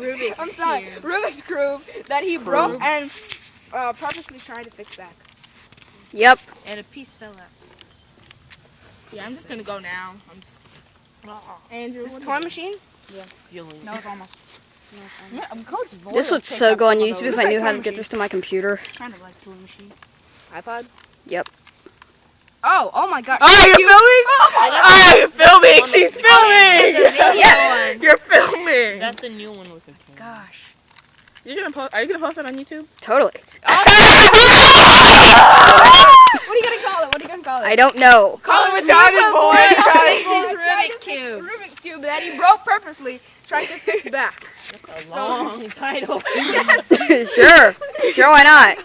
Rubik's I'm sorry, cube. Rubik's cube that he broke and purposely tried to fix back. Yep. And a piece fell out. Yeah, I'm just gonna go now. I'm just. Andrew, This toy machine? No, it's almost. I'm Coach Boyle. This would so go on YouTube if I knew how to get this to my computer. Kind of like toy machine. iPod. Yep. Oh my God. Oh, you're filming? Oh, you're filming. She's filming. Yeah. You're filming. That's the new one with the camera. Gosh. You're gonna post? Are you gonna post it on YouTube? Totally. What are you gonna call it? What are you gonna call it? I don't know. Call it Retarded Boy. Fixes Rubik's cube. Rubik's cube that he broke purposely, tried to fix back. Long title. Sure. Sure, why not?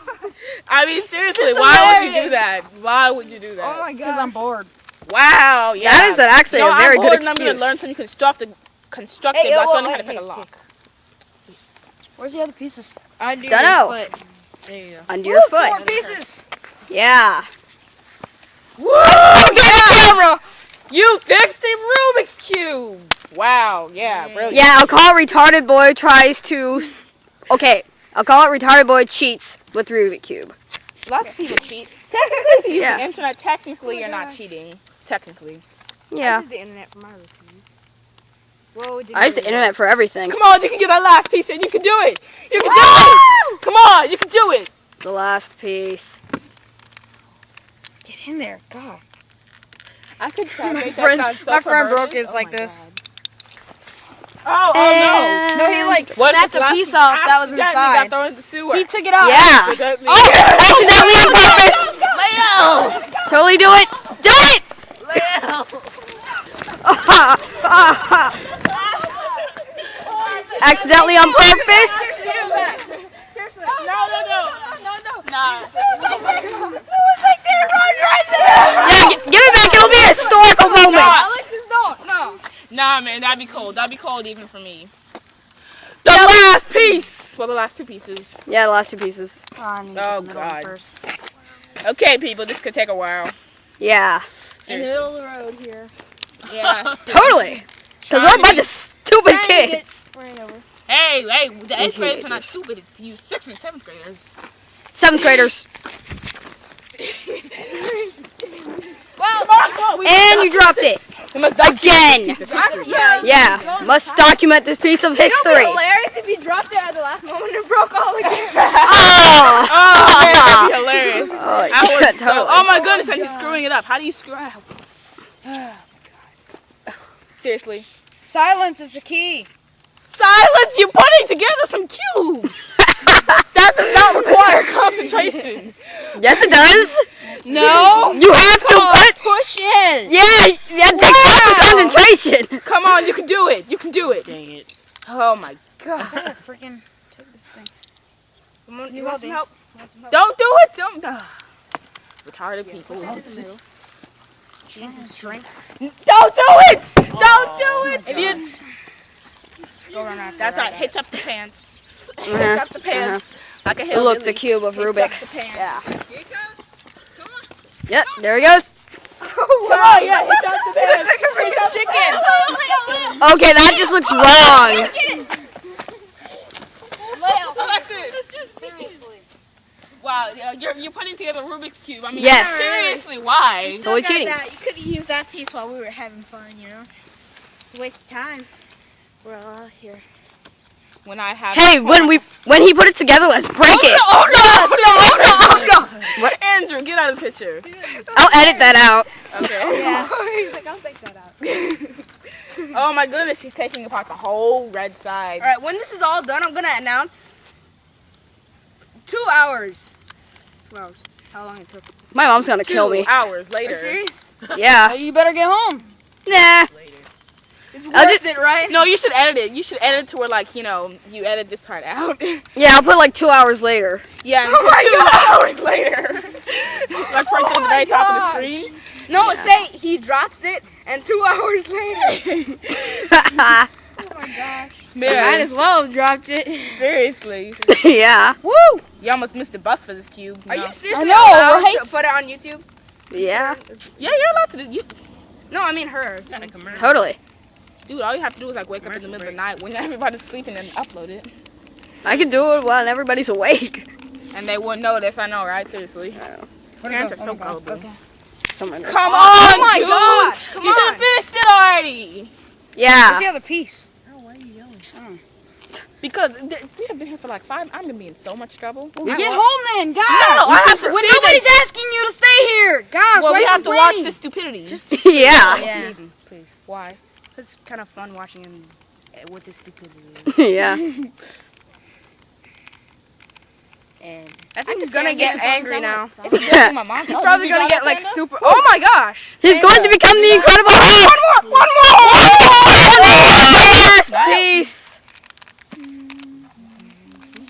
I mean, seriously, why would you do that? Why would you do that? Oh my Because God. I'm bored. Wow. Yeah. That is actually a very I'm good bored and I'm excuse. gonna learn something constructive, but I don't know how to pick a lock. Where's the other pieces? Under Dunno. your foot. There you go. Under your foot. 4 pieces. Yeah. Woo! Camera. You fixed the Rubik's cube. Wow. Yeah. Brilliant. Yeah, I'll call it Retarded Boy tries to... Okay, I'll call it Retarded Boy cheats with Rubik Cube. Lots of people cheat. Technically, if you use Yeah. the internet, technically you're not cheating. Technically. I Yeah. use the internet for my routine. Whoa, did I use the internet for everything. Come on, you can get that last piece in. You can do it. You can do it. Come on, you can do it. The last piece. Get in there. God. I could try to My make friend, that sound so my friend broke perverted. his like this. Oh no. No, he like What snapped is a last piece piece? off that was Accidentally inside. got thrown in the sewer. He took it out. Yeah. Accidentally. Accidentally on purpose. Leo! Totally do it. Do it. Leo! Accidentally on purpose. Seriously. No. Nah. Yeah, give it back. It'll be a historical moment. Alexis, no. Nah, man, that'd be cold. That'd be cold even for me. The last piece. Well, the last 2 pieces. Yeah, the last 2 pieces. Oh God. Okay, people, this could take a while. Yeah. In the middle of the road here. Yeah. Totally. Because we're a bunch of stupid kids. Ran over. Hey, the 8th graders are not stupid. It's you 6th and 7th graders. 7th graders. Well, And you dropped it. we must Again. Yeah. Must document this piece of It would be history. hilarious if you dropped it at the last moment and broke all again. Oh. Oh, man, that'd be hilarious. Oh, I yeah, would totally. oh my goodness, and he's screwing it up. How do you screw up? Seriously. Silence is the key. Silence! You're putting together some cubes! That does not require concentration. Yes, it does. No. You have to put. Push in. Yeah, that takes proper concentration. Come on, you can do it. You can do it. Dang it. Oh my I God. gotta freaking take this thing. You want some help? Don't do it. Don't. Retarded people. She needs some strength. Don't do it. Don't do it. If you go run after That's her, right. Hitch up the pants. Hitch Uh-huh. up the pants. Like a hillbilly. Look, the cube of Hitch Rubik. up the pants. Yeah. Here it goes. Come on. Yep, there he goes. Come on, yeah. Hitch up the pants. Hitch up the pants. Okay, that just looks wrong. Alexis. seriously. Wow, you're putting together Rubik's cube. I mean, Yes. seriously, why? Totally cheating. You could have used that piece while we were having fun, you know? It's a waste of time. We're all out here. When I have. Hey, when he put it together, let's break it. Oh no! Andrew, get out of the picture. I'll edit that out. Okay. Yeah. He's like, I'll take that out. Oh my goodness, he's taking apart the whole red side. All right, when this is all done, I'm gonna announce 2 hours. 2 hours. How long it took? My mom's gonna kill 2 me. hours Are you later. serious? Yeah. You better get home. Nah. It's I'll worth it, right? No, you should edit it. You should edit it to where, like, you know, you edit this part out. Yeah, I'll put like 2 hours later. Yeah, Oh my 2 hours later. Like right to the very top of the screen. No, say he drops it, and 2 hours later. Yeah. Oh my gosh. Might Man, as well have dropped it. seriously. Woo! You almost missed the bus for this cube. Are No. you seriously I know, allowed right? to put it on YouTube? Yeah. Yeah, you're allowed to do. No, I mean hers. Kind of commercial. Totally. Dude, all you have to do is like wake up in the middle of the night when everybody's sleeping and upload it. I can do it while everybody's awake. And they wouldn't notice, I know, right? Seriously. Parents are so gullible. Okay. Someone. Come on, Oh my dude! gosh! Come You should have on. finished it already! Yeah. Where's the other piece? Because we have been here for like 5. I'm gonna be in so much trouble. Get home then, guys. No, I have to When see nobody's this. asking you to stay here, guys. Well, why we are you have to watch complaining? this stupidity. Just Yeah. Yeah. Please. why? It's kind of fun watching him with this stupidity. Yeah. And I think he's just gonna can't get get the angry songs now. It's a good thing my mom. He's probably gonna get like super. Oh my gosh. He's going to become the Incredible Hulk. One more! Last piece.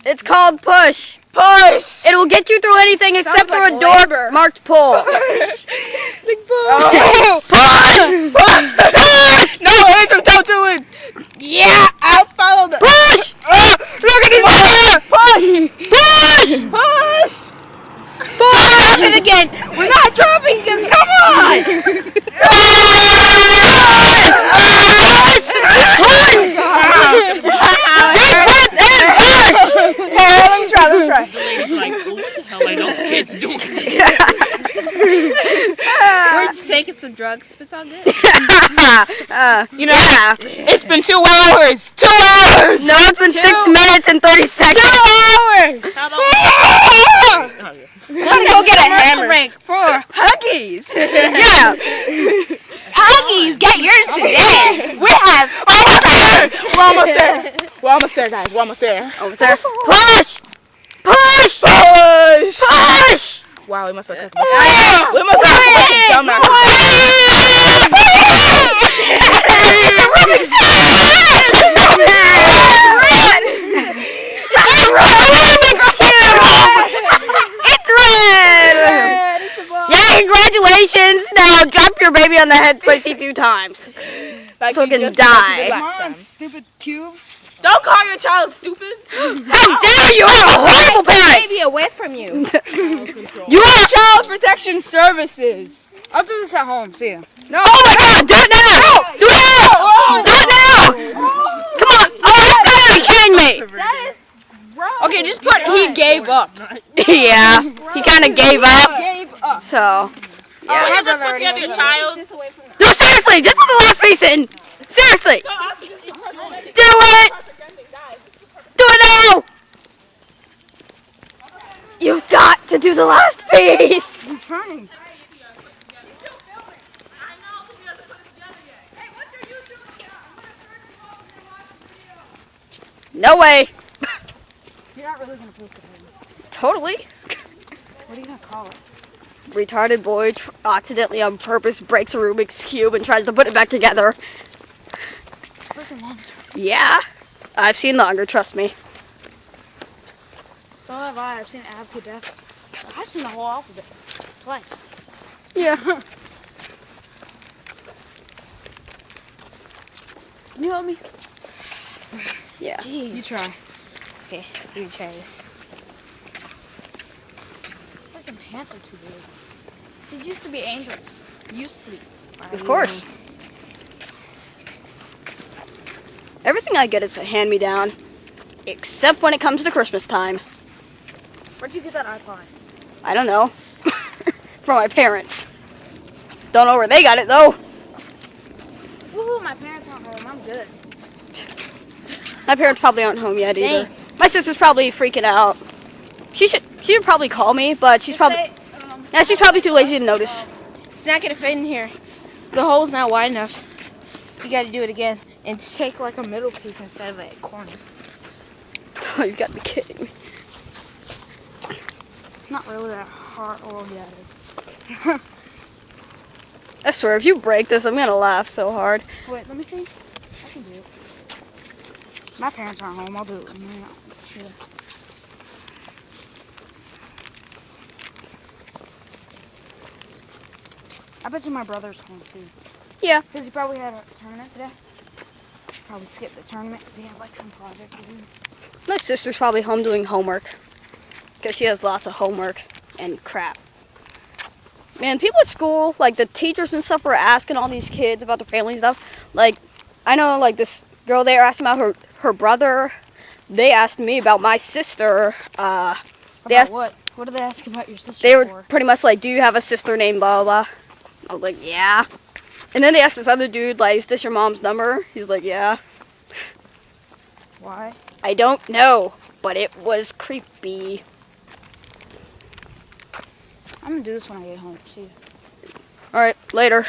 It's called Push. Push! It will get you through anything except for like a door labor. marked pull. Push! Push! No, Andrew, don't do it! Yeah, I'll follow the. Push! Look at this! Push! Push! Push! Push! Drop it again! We're not dropping because come on! Let me try. It's like, oh, what the hell are those kids doing? we're just taking some drugs, but it's all good. You know, it's been 2 hours! 2 hours! No, it's been 6 minutes and 30 seconds. 2 hours! How about Let's go get a hammer. break for Huggies. Yeah. Huggies, get yours today. We have. We're almost there! We're almost there, guys. We're almost there. Over there. Push! Push! Push! Push! Wow, we must have cooked We must have cooked It's red! Yeah, congratulations! Now drop your baby on the head 22 times. like So you it can just die. did Come last on, time. stupid cube. Don't call your child stupid. How dare you! I'm a horrible parent! Baby away from you. You are Child Protection Services. I'll do this at home. See ya. No! Oh my god! Do it now! Do it now! Do it now! Come on! Oh, you gotta be kidding me! Okay, just put he gave up. Yeah, he kind of gave up. Gave up. So, Yeah, my you just brother put already together knows your that. child. no, seriously, just put the last piece in. Seriously, do it. Do it now. You've got to do the last piece. I'm trying. No way. You're not really gonna post it. Totally. What are you gonna call it? Retarded boy accidentally on purpose breaks a Rubik's cube and tries to put it back together. It's freaking long. Yeah, I've seen longer. Trust me. So have I. I've seen Ab to death. I've seen the whole alphabet twice. Yeah. Can you help me? Yeah. You try. Okay, you try this. Fucking pants are too big. These used to be angels. Used to be. Of course. Everything I get is a hand-me-down, except when it comes to Christmas time. Where'd you get that iPod? I don't know. From my parents. Don't know where they got it though. Woohoo, my parents aren't home. I'm good. My parents probably aren't home yet either. My sister's probably freaking out. She should probably call me, but she's probably she's probably too lazy to notice. It's not gonna fit in here. The hole's not wide enough. You gotta do it again and take like a middle piece instead of a corner. Oh, you gotta be kidding me. Not really that hard. Oh, yeah, it is. I swear, if you break this, I'm gonna laugh so hard. Wait, let me see. I can do it. My parents aren't home. I'll do it. Yeah. I bet you my brother's home too. Yeah. Because he probably had a tournament today. Probably skipped the tournament because he had like some project to do. My sister's probably home doing homework. Because she has lots of homework and crap. Man, people at school, like the teachers and stuff were asking all these kids about their family and stuff. Like, I know like this girl there asked about her brother. They asked me about my sister. They About asked, what? What did they ask about your sister they were for? pretty much like, do you have a sister named blah blah? I was like, yeah. And then they asked this other dude, like, is this your mom's number? He's like, yeah. Why? I don't know, but it was creepy. I'm gonna do this when I get home. See you. All right, later.